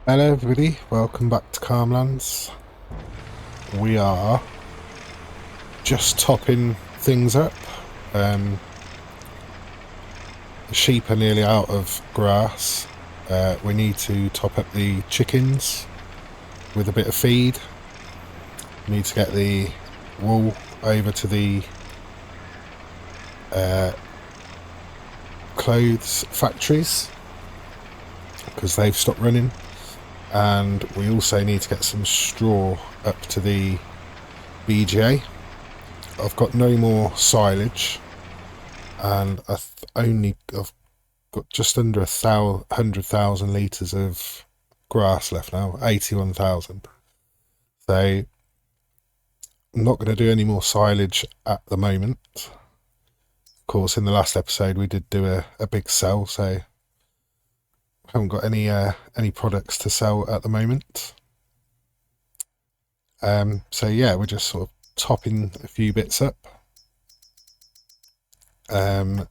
Hello everybody, welcome back to Calmlands. We are just topping things up. The sheep are nearly out of grass. We need to top up the chickens with a bit of feed. We need to get the wool over to the clothes factories because they've stopped running. And we also need to get some straw up to the BGA. I've got no more silage, and I've got just under 100,000 litres of grass left now, 81,000. So I'm not going to do any more silage at the moment. Of course, in the last episode we did do a big sell, so haven't got any products to sell at the moment. So yeah, we're just sort of topping a few bits up. I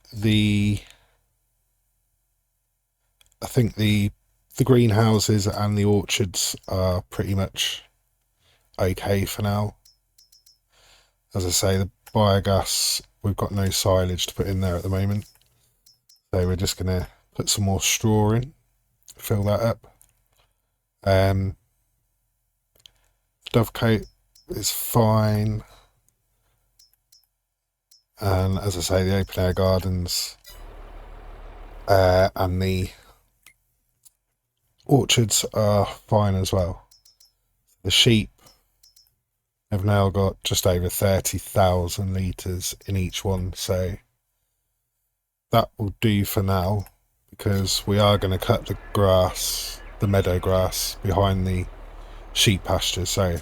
think the greenhouses and the orchards are pretty much okay for now. As I say, the biogas, we've got no silage to put in there at the moment, so we're just going to put some more straw in, fill that up. Dovecote is fine, and as I say, the open air gardens and the orchards are fine as well. The sheep have now got just over 30,000 litres in each one, so that will do for now, because we are going to cut the grass, the meadow grass behind the sheep pasture, so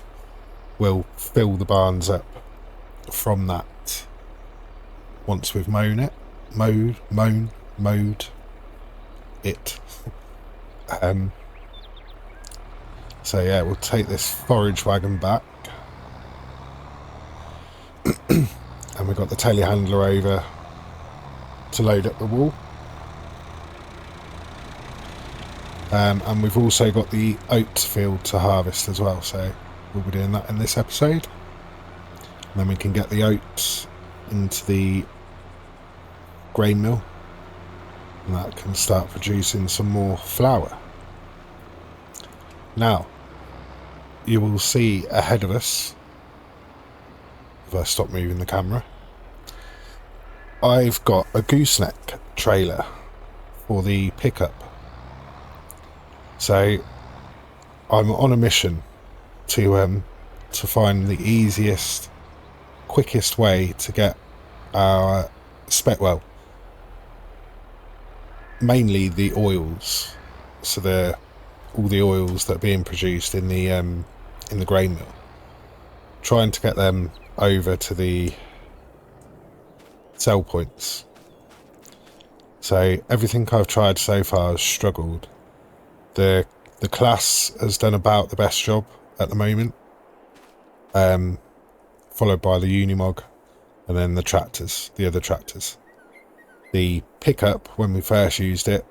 we'll fill the barns up from that once we've mowed it. So yeah, we'll take this forage wagon back, and we've got the telehandler over to load up the wool. And we've also got the oats field to harvest as well, so we'll be doing that in this episode. And then we can get the oats into the grain mill, and that can start producing some more flour. Now, you will see ahead of us, if I stop moving the camera, I've got a gooseneck trailer for the pickup. So I'm on a mission to find the easiest, quickest way to get our mainly the oils. So all the oils that are being produced in the grain mill, trying to get them over to the sell points. So everything I've tried so far has struggled. The class has done about the best job at the moment, followed by the Unimog, and then the other tractors. The pickup, when we first used it,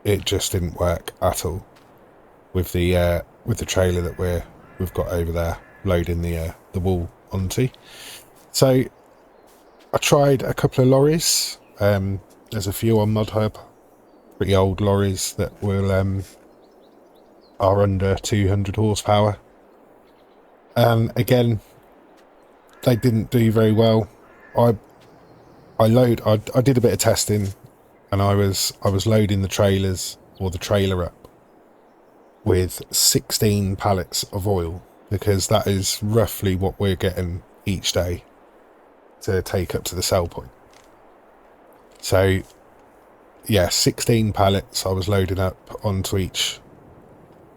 it just didn't work at all with the trailer that we've got over there loading the wool onto. So I tried a couple of lorries. There's a few on ModHub, pretty old lorries that are under 200 horsepower. And again, they didn't do very well. I did a bit of testing, and I was loading the trailers, or the trailer up, with 16 pallets of oil, because that is roughly what we're getting each day to take up to the sell point. So yeah, 16 pallets I was loading up onto each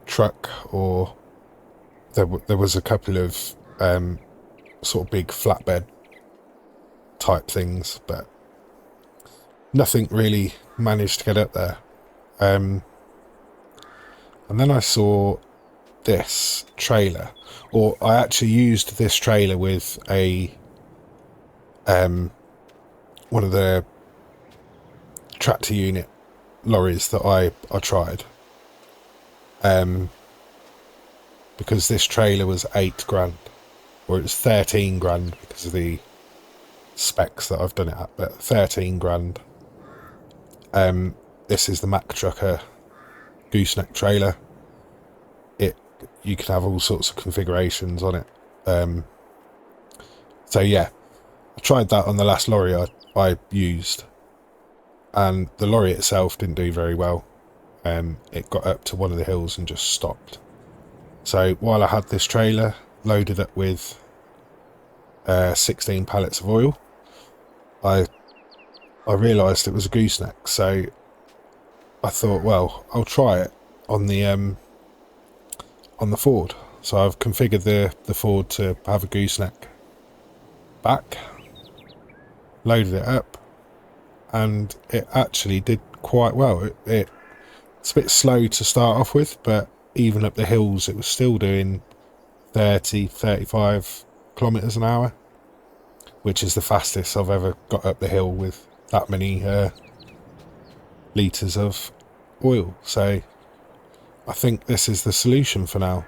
truck, or there was a couple of sort of big flatbed type things, but nothing really managed to get up there. And then I saw this trailer, or I actually used this trailer with one of the tractor unit lorries that I tried, because this trailer was 8 grand, or it was 13 grand because of the specs that I've done it at, but 13 grand. This is the Mack Trucker gooseneck trailer. You can have all sorts of configurations on it. So yeah, I tried that on the last lorry I used, and the lorry itself didn't do very well. It got up to one of the hills and just stopped. So while I had this trailer loaded up with 16 pallets of oil, I realised it was a gooseneck. So I thought, well, I'll try it on the Ford. So I've configured the Ford to have a gooseneck back, loaded it up, and it actually did quite well. It's a bit slow to start off with, but even up the hills it was still doing 30-35 kilometers an hour, which is the fastest I've ever got up the hill with that many litres of oil. So I think this is the solution for now,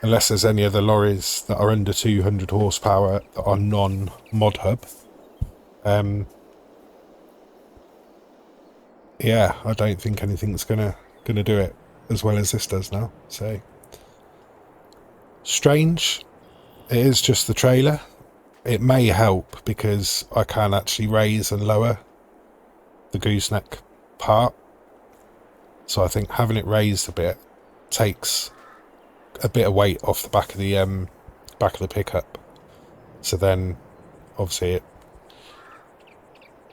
unless there's any other lorries that are under 200 horsepower that are non-mod hub. Yeah, I don't think anything's gonna do it as well as this does now. So strange. It is just the trailer. It may help because I can actually raise and lower the gooseneck part. So I think having it raised a bit takes a bit of weight off the back of the pickup. So then obviously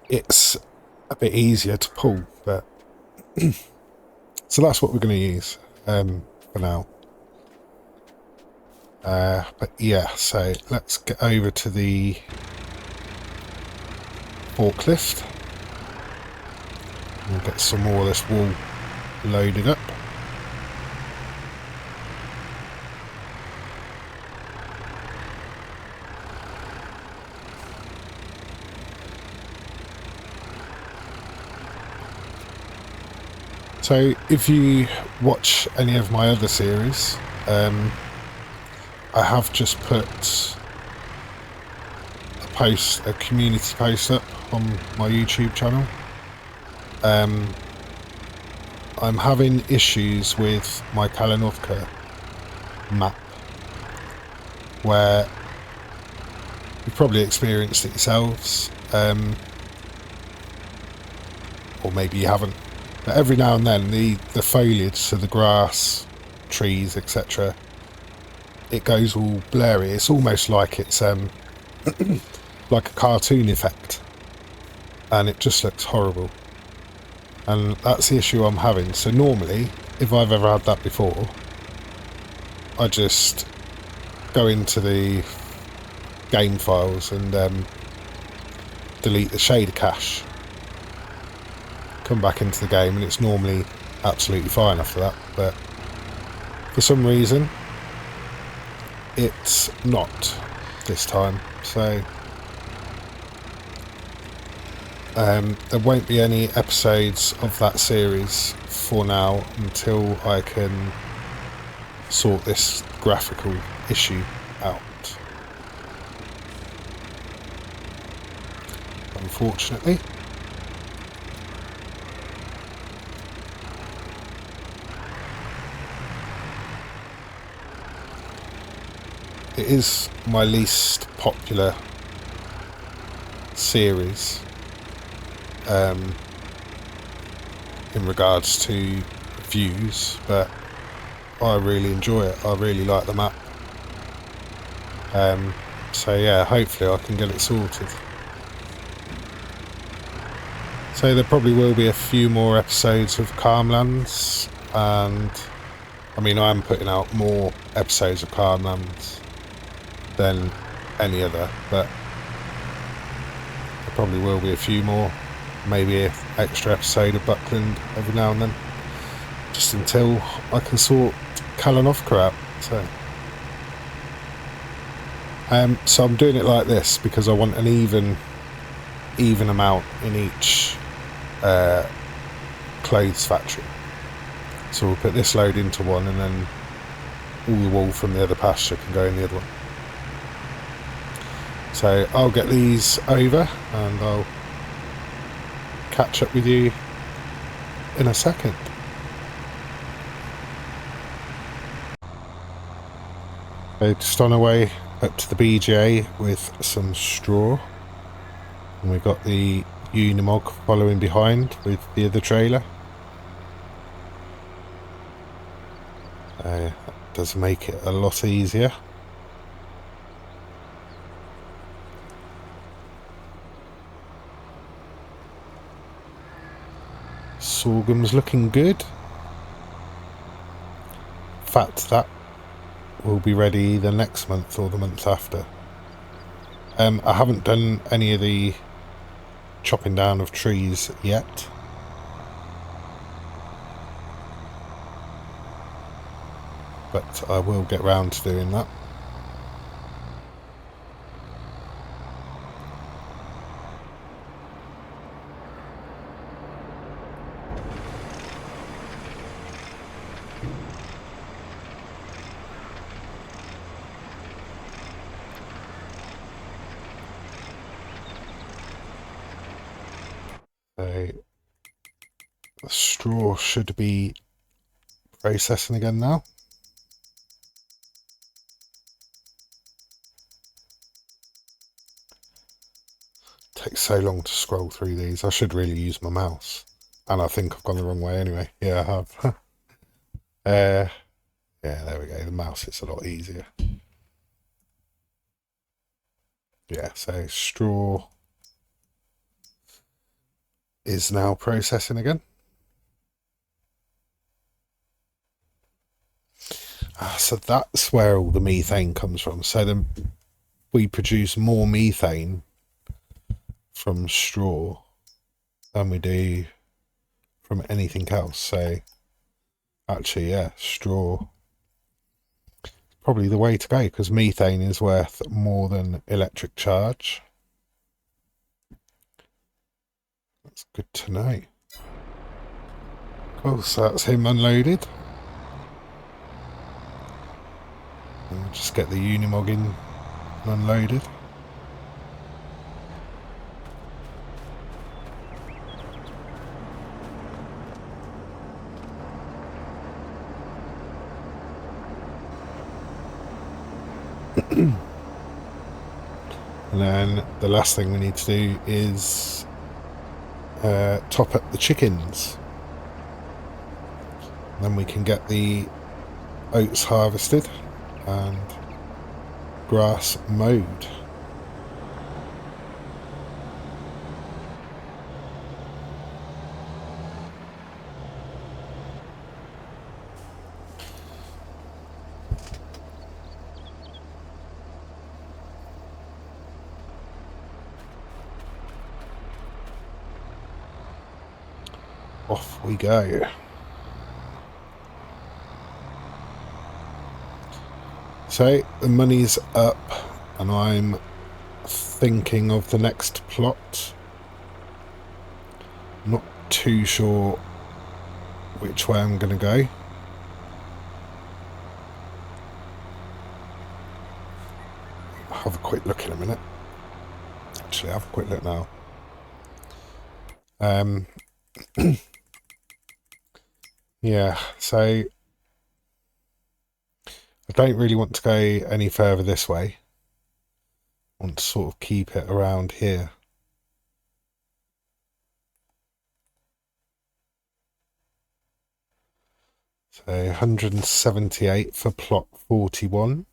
it's a bit easier to pull, but so that's what we're going to use for now. But yeah, so let's get over to the forklift and get some more of this wool loaded up. So if you watch any of my other series, I have just put a community post up on my YouTube channel. I'm having issues with my Kalanovka map, where you've probably experienced it yourselves, or maybe you haven't. But every now and then the foliage, so the grass, trees, etc., it goes all blurry. It's almost like it's like a cartoon effect, and it just looks horrible. And that's the issue I'm having. So normally, if I've ever had that before, I just go into the game files and delete the shader cache, come back into the game, and it's normally absolutely fine after that. But for some reason it's not this time. So there won't be any episodes of that series for now until I can sort this graphical issue out, unfortunately. It is my least popular series in regards to views, but I really enjoy it. I really like the map. So yeah, hopefully I can get it sorted. So there probably will be a few more episodes of Calmlands, and I mean, I'm putting out more episodes of Calmlands than any other, but there probably will be a few more, maybe an extra episode of Buckland every now and then, just until I can sort Kalanovka out. So I'm doing it like this because I want an even amount in each clothes factory. So we'll put this load into one, and then all the wool from the other pasture can go in the other one. So I'll get these over and I'll catch up with you in a second. So just on our way up to the BGA with some straw, and we've got the Unimog following behind with the other trailer. That does make it a lot easier. Sorghum's looking good. In fact, that will be ready either next month or the month after. I haven't done any of the chopping down of trees yet. But I will get round to doing that. So the straw should be processing again now. Takes so long to scroll through these. I should really use my mouse. And I think I've gone the wrong way anyway. Yeah, I have. Yeah, there we go. The mouse is a lot easier. Yeah, so straw is now processing again. So that's where all the methane comes from. So then we produce more methane from straw than we do from anything else. So actually, yeah, straw is probably the way to go, because methane is worth more than electric charge. That's good to know. Cool, so that's him unloaded. And just get the Unimog in and unloaded. And then the last thing we need to do is top up the chickens. Then we can get the oats harvested and grass mowed. Off we go. So the money's up and I'm thinking of the next plot. Not too sure which way I'm going to go. I'll have a quick look in a minute. Actually, have a quick look now. Yeah, so I don't really want to go any further this way. I want to sort of keep it around here. So 178 for plot 41.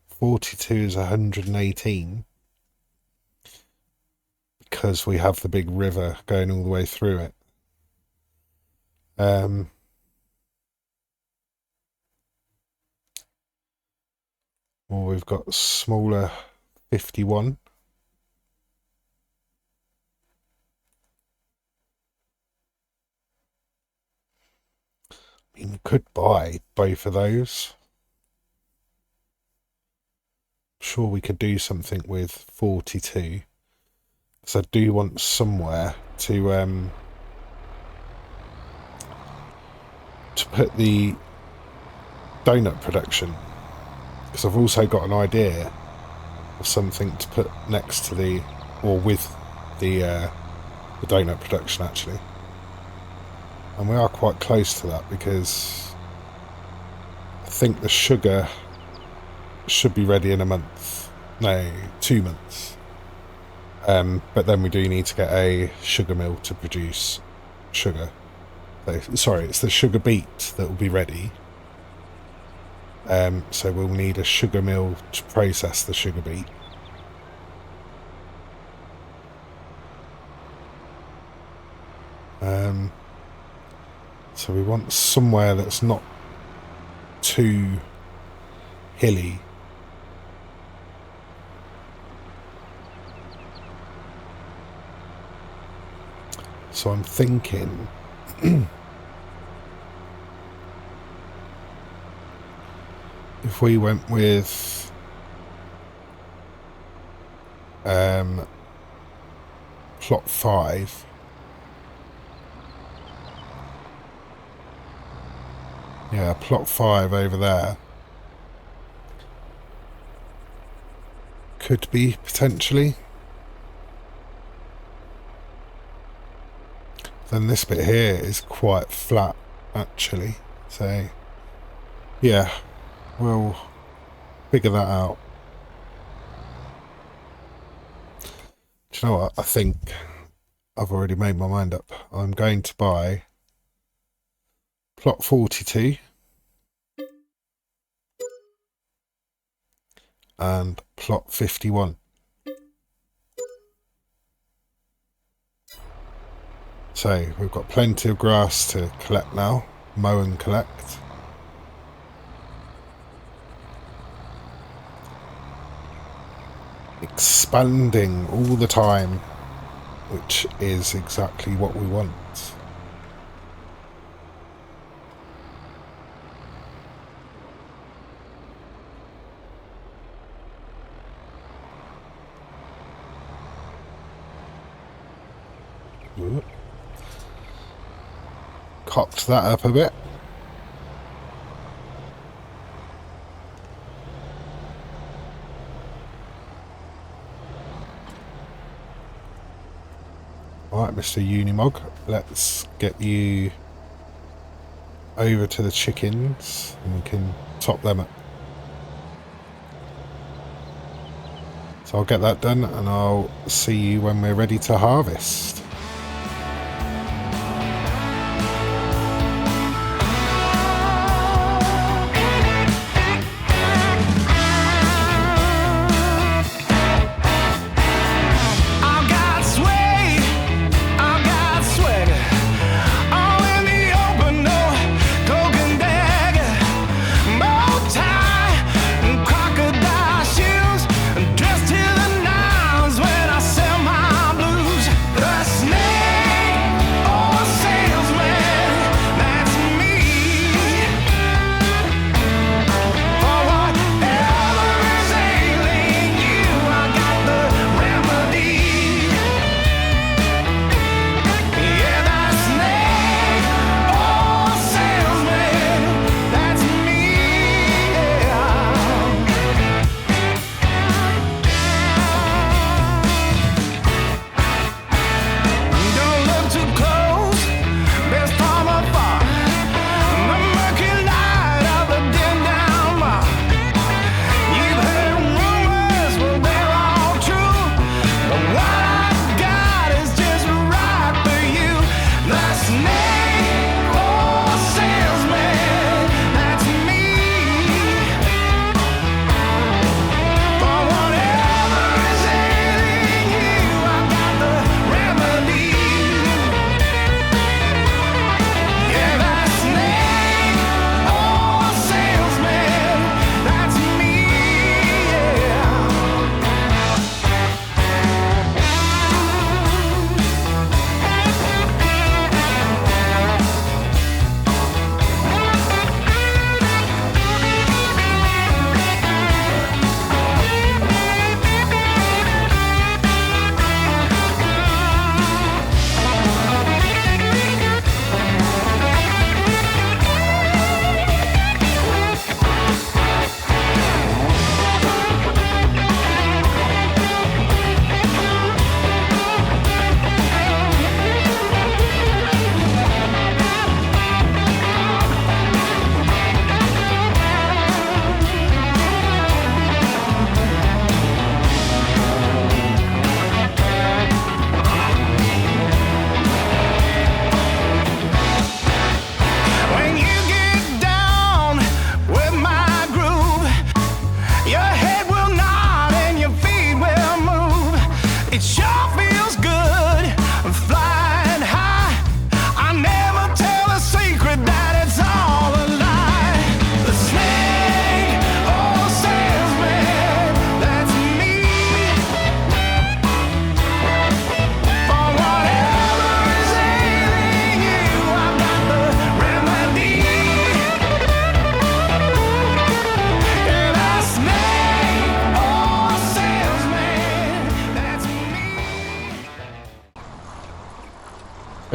42 is 118. Because we have the big river going all the way through it. Or we've got smaller 51. I mean, we could buy both of those. I'm sure we could do something with 42. So I do want somewhere to put the donut production, because I've also got an idea of something to put next to the, or with the donut production actually, and we are quite close to that because I think the sugar should be ready in a month, no, 2 months. But then we do need to get a sugar mill to produce sugar. Sorry, it's the sugar beet that will be ready. So we'll need a sugar mill to process the sugar beet. So we want somewhere that's not too hilly. So I'm thinking if we went with plot 5, yeah, plot 5 over there could be potentially. Then this bit here is quite flat actually, so yeah, we'll figure that out. Do you know what? I think I've already made my mind up. I'm going to buy plot 42 and plot 51. So we've got plenty of grass to collect now, mow and collect. Expanding all the time, which is exactly what we want. Ooh. Cocked that up a bit. Alright, Mr. Unimog, let's get you over to the chickens and we can top them up. So I'll get that done and I'll see you when we're ready to harvest. Dressed to the nines when I sell my blues.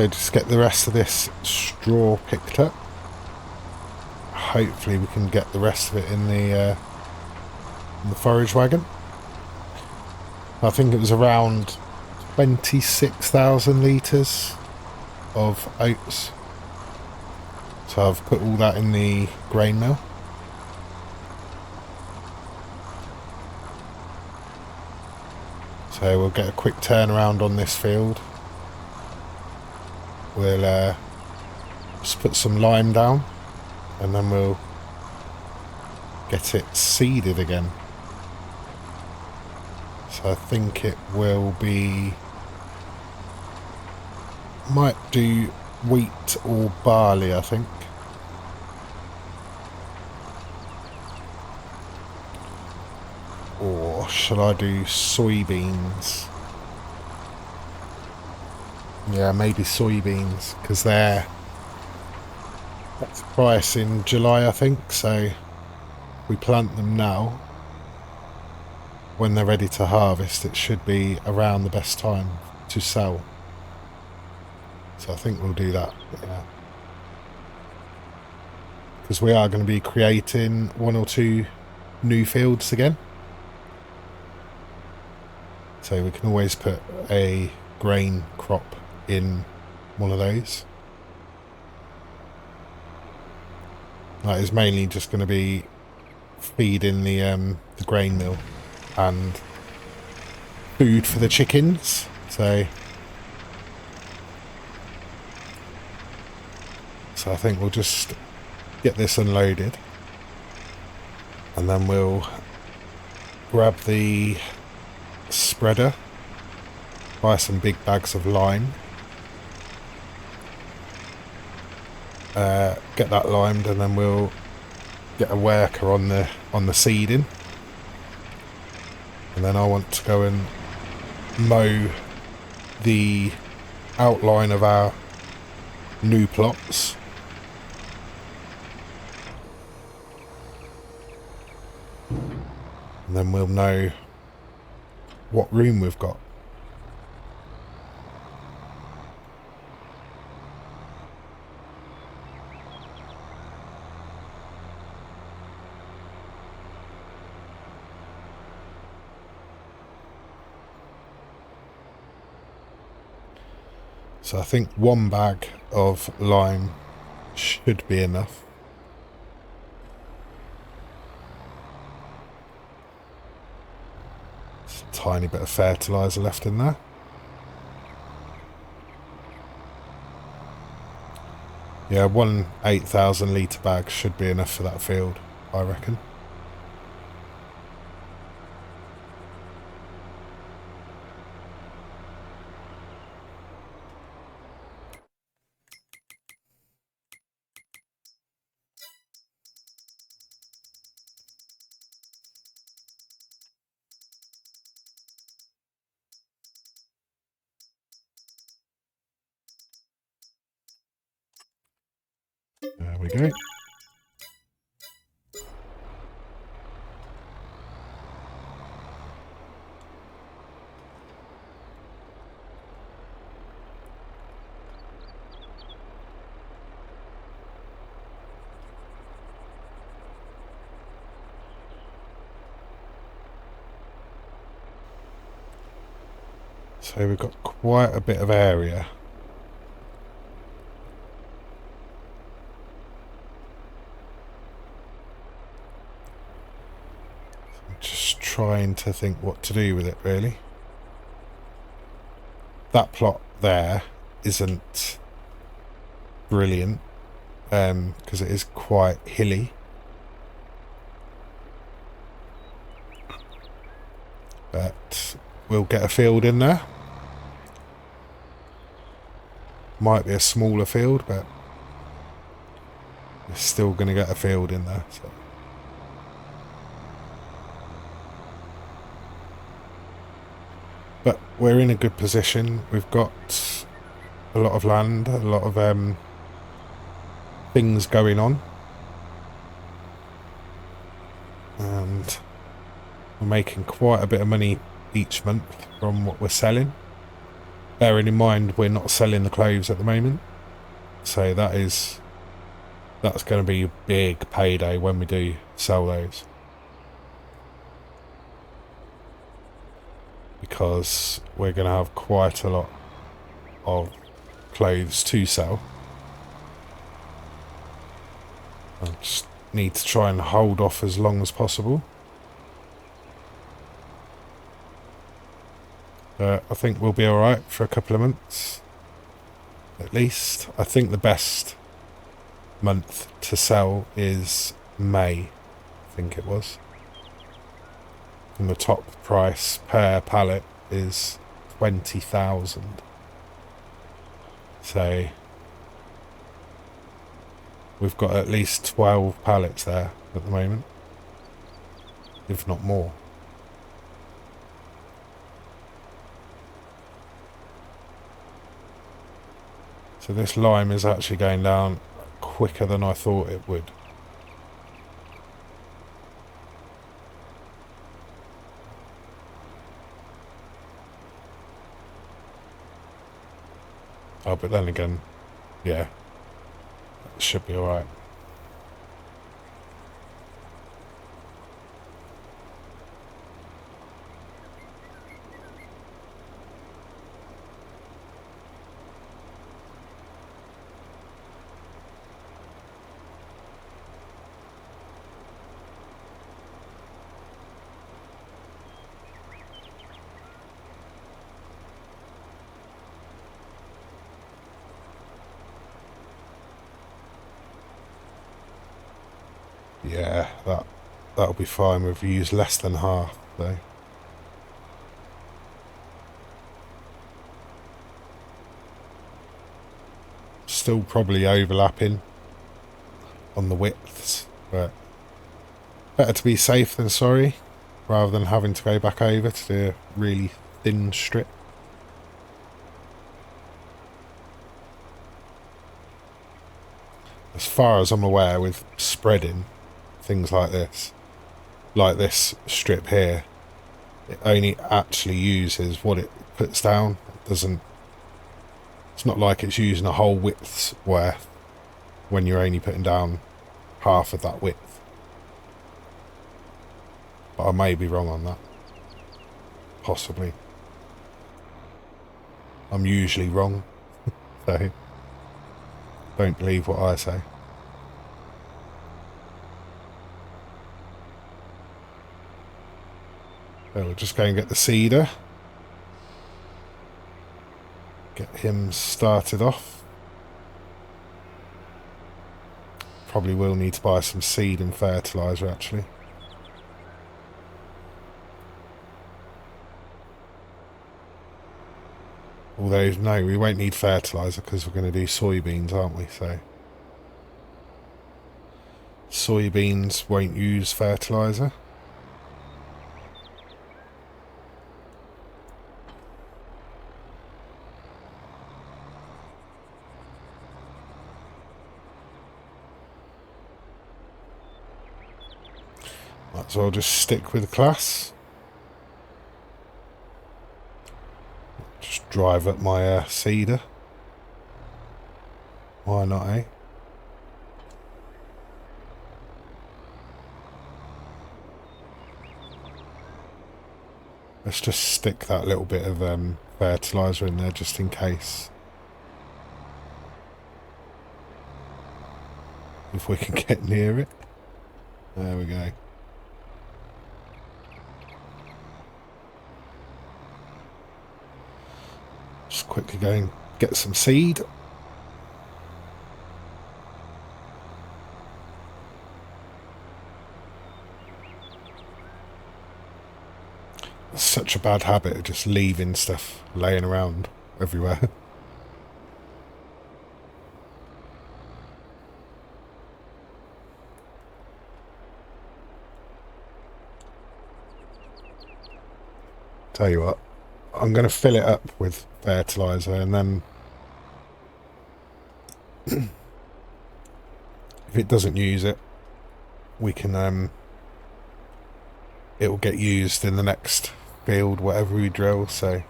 So just get the rest of this straw picked up. Hopefully we can get the rest of it in the forage wagon. I think it was around 26,000 litres of oats. So I've put all that in the grain mill. So we'll get a quick turnaround on this field. We'll just put some lime down and then we'll get it seeded again. So I think it will be, might do wheat or barley, I think. Or shall I do soybeans? Yeah, maybe soybeans, because that's the price in July, I think. So we plant them now. When they're ready to harvest, it should be around the best time to sell. So I think we'll do that. Yeah. Because we are going to be creating 1 or 2 new fields again. So we can always put a grain crop in one of those. That is mainly just going to be feeding the grain mill and food for the chickens. So I think we'll just get this unloaded and then we'll grab the spreader, buy some big bags of lime, get that limed, and then we'll get a worker on the seeding, and then I want to go and mow the outline of our new plots. And then we'll know what room we've got. So I think 1 bag of lime should be enough. Just a tiny bit of fertiliser left in there. Yeah, 1 8,000 litre bag should be enough for that field, I reckon. There we go. So we've got quite a bit of area. I'm just trying to think what to do with it, really. That plot there isn't brilliant, because it is quite hilly. But we'll get a field in there. Might be a smaller field, but we're still going to get a field in there. So. But we're in a good position. We've got a lot of land, a lot of things going on. And we're making quite a bit of money each month from what we're selling. bearing in mind we're not selling the cloves at the moment, so that's going to be a big payday when we do sell those, because we're going to have quite a lot of cloves to sell. I just need to try and hold off as long as possible. I think we'll be alright for a couple of months at least. I think the best month to sell is May, I think it was. And the top price per pallet is 20,000. So we've got at least 12 pallets there at the moment, if not more. So this lime is actually going down quicker than I thought it would. Oh, but then again, yeah, it should be alright. Yeah, that'll be fine. We've used less than half though. Still probably overlapping on the widths, but better to be safe than sorry, rather than having to go back over to do a really thin strip. As far as I'm aware, with spreading things like this strip here, it only actually uses what it puts down. It doesn't. It's not like it's using a whole width's worth when you're only putting down half of that width. But I may be wrong on that. Possibly. I'm usually wrong, so don't believe what I say. So we'll just go and get the seeder. Get him started off. Probably will need to buy some seed and fertiliser actually. Although, no, we won't need fertiliser because we're going to do soybeans, aren't we? So soybeans won't use fertiliser. Might as well just stick with class. Just drive up my seeder. Why not, eh? Let's just stick that little bit of fertiliser in there just in case. If we can get near it. There we go. Just quickly go and get some seed. It's such a bad habit of just leaving stuff laying around everywhere. Tell you what, I'm going to fill it up with fertiliser, and then if it doesn't use it, we can it will get used in the next field, whatever we drill. So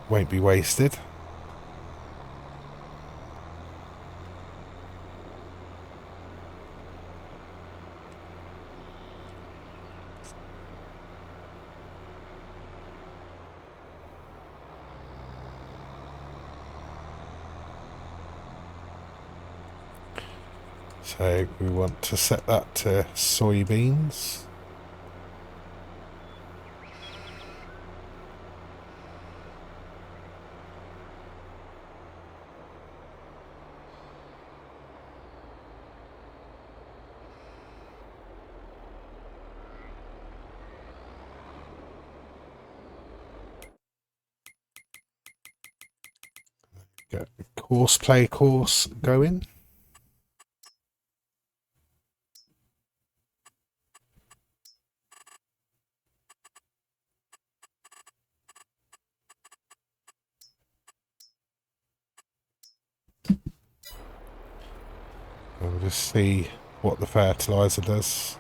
won't be wasted. So we want to set that to soybeans. Get the horseplay course going. We'll just see what the fertiliser does.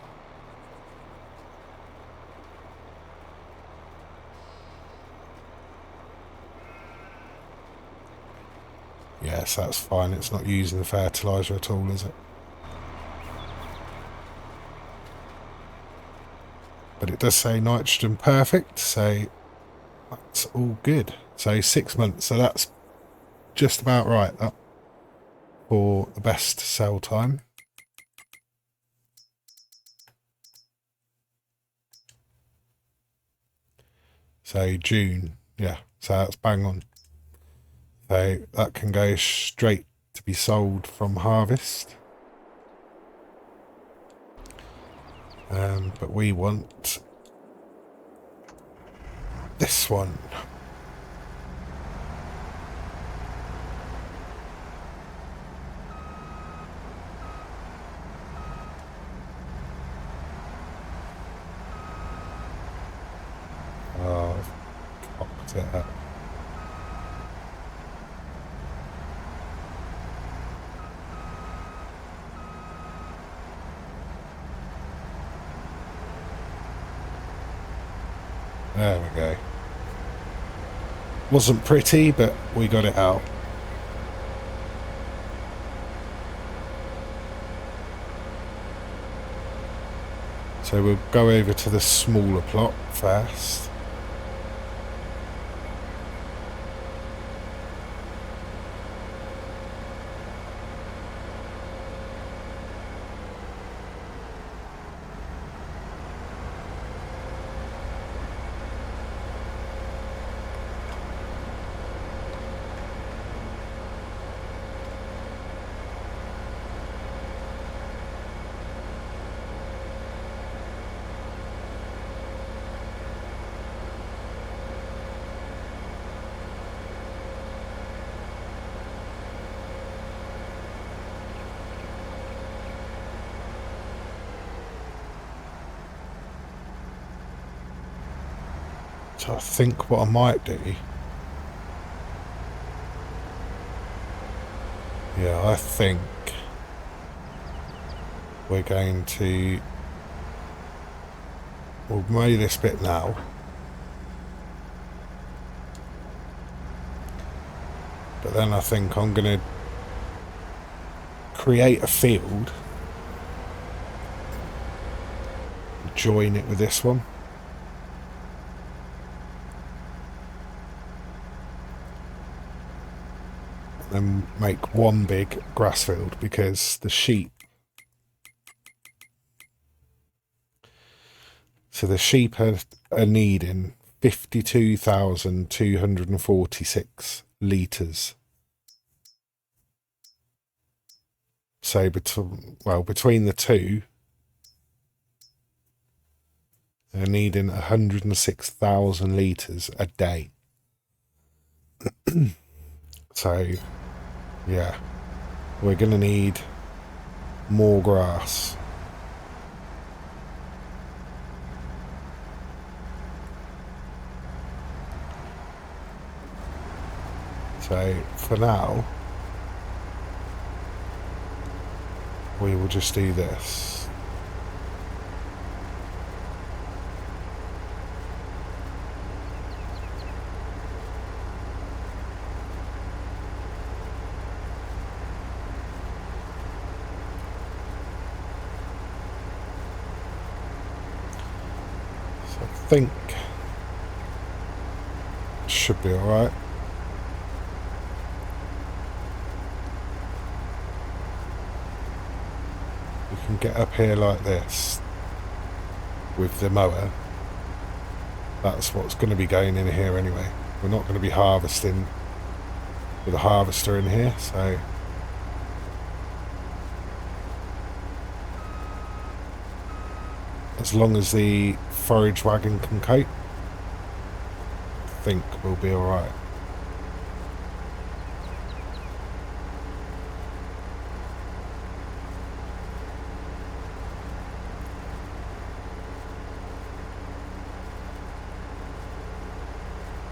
Yes, that's fine. It's not using the fertiliser at all, is it? But it does say nitrogen perfect, so that's all good. So 6 months, so that's just about right that for the best sell time. So June, yeah, so that's bang on. So that can go straight to be sold from harvest. But we want this one. Oh, I've cocked it up. There we go. Wasn't pretty, but we got it out. So we'll go over to the smaller plot first. So I think what I might do, yeah, I think we're going to, we'll mow this bit now. But then I think I'm going to create a field, join it with this one. And make one big grass field, because the sheep, so the sheep are needing 52,246 litres. So between the two, they're needing 106,000 litres a day. So yeah, we're going to need more grass. So for now, we will just do this. So I think it should be alright. We can get up here like this with the mower. That's what's going to be going in here anyway. We're not going to be harvesting with a harvester in here, so as long as the forage wagon can cope, I think we'll be alright.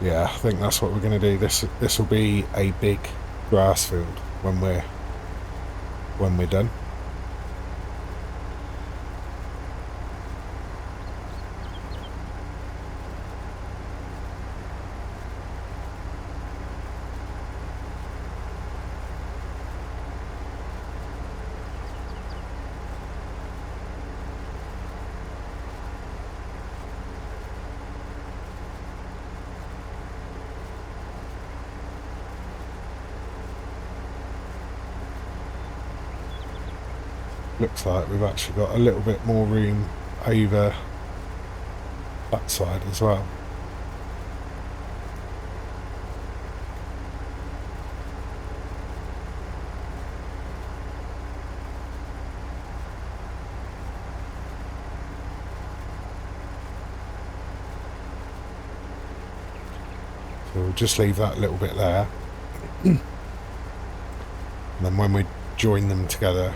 Yeah, I think that's what we're going to do. This will be a big grass field when we're done. Looks like we've actually got a little bit more room over that side as well. So we'll just leave that little bit there. And then when we join them together,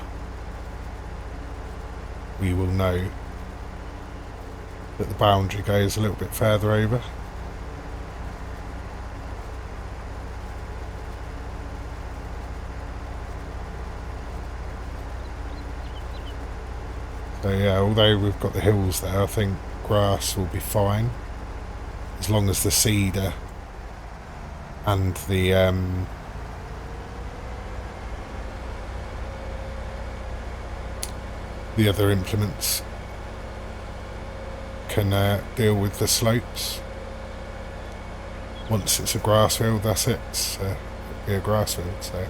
we will know that the boundary goes a little bit further over. So yeah, although we've got the hills there, I think grass will be fine as long as the cedar and the other implements can deal with the slopes. Once it's a grass field, that's it. It'll be a grass field. So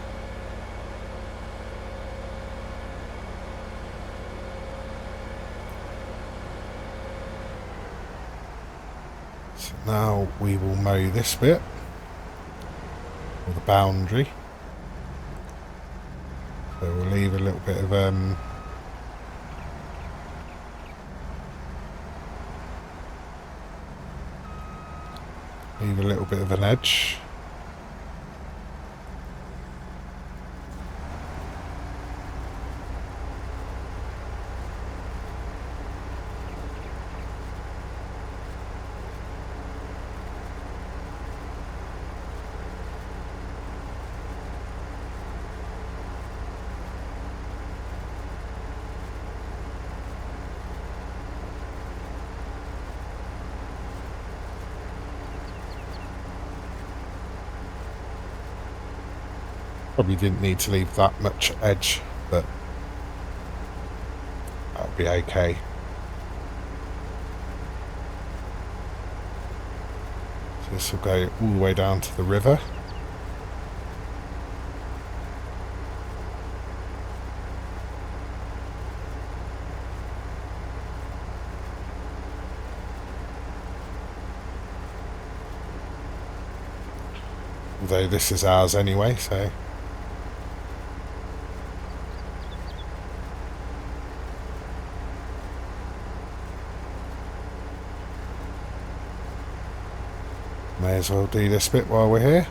now we will mow this bit, or the boundary. So we'll leave a little bit of leave a little bit of an edge. Probably didn't need to leave that much edge, but that'll be okay. So this will go all the way down to the river. Although this is ours anyway, so may as well do this bit while we're here.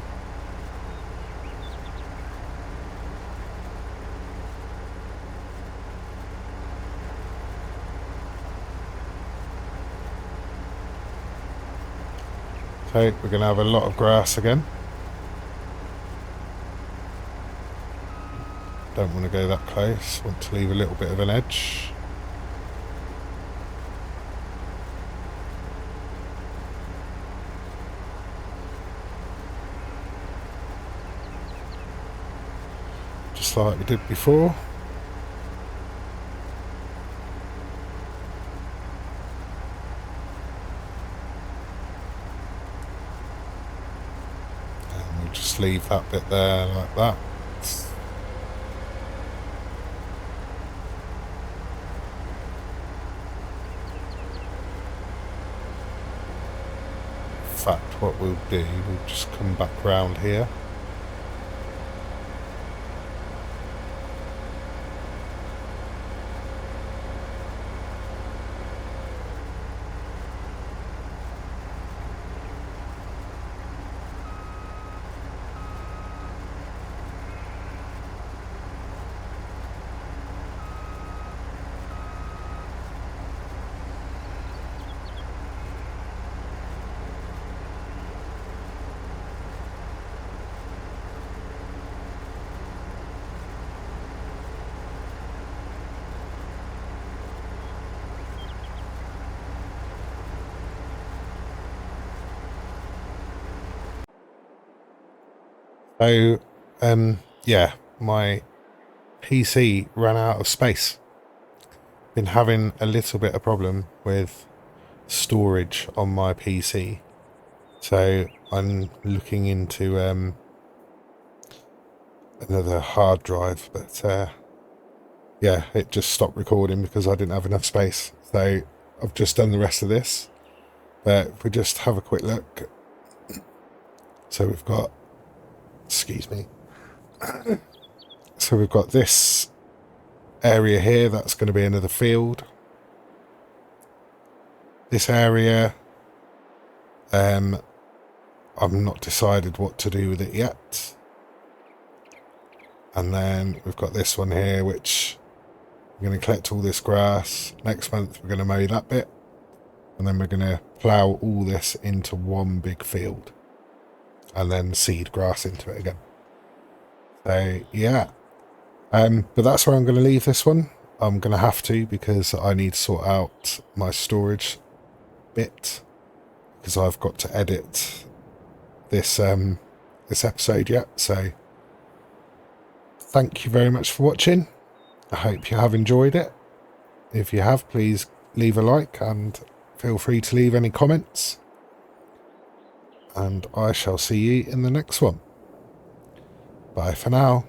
So we're going to have a lot of grass again. Don't want to go that close, want to leave a little bit of an edge. Just like we did before. just leave that bit there like that. In fact, what we'll do, we'll just come back round here. So, yeah, my PC ran out of space. Been having a little bit of problem with storage on my PC. So I'm looking into another hard drive, but yeah, it just stopped recording because I didn't have enough space. So I've just done the rest of this. But if we just have a quick look. So we've got, excuse me. So we've got this area here, that's going to be another field. This area, I'm not decided what to do with it yet. And then we've got this one here, which we're going to collect all this grass. Next month we're going to mow that bit. And then we're going to plough all this into one big field. And then seed grass into it again. So, yeah. But that's where I'm going to leave this one. I'm going to have to, because I need to sort out my storage bit. Because I've got to edit this this episode yet. So, thank you very much for watching. I hope you have enjoyed it. If you have, please leave a like and feel free to leave any comments. And I shall see you in the next one. Bye for now.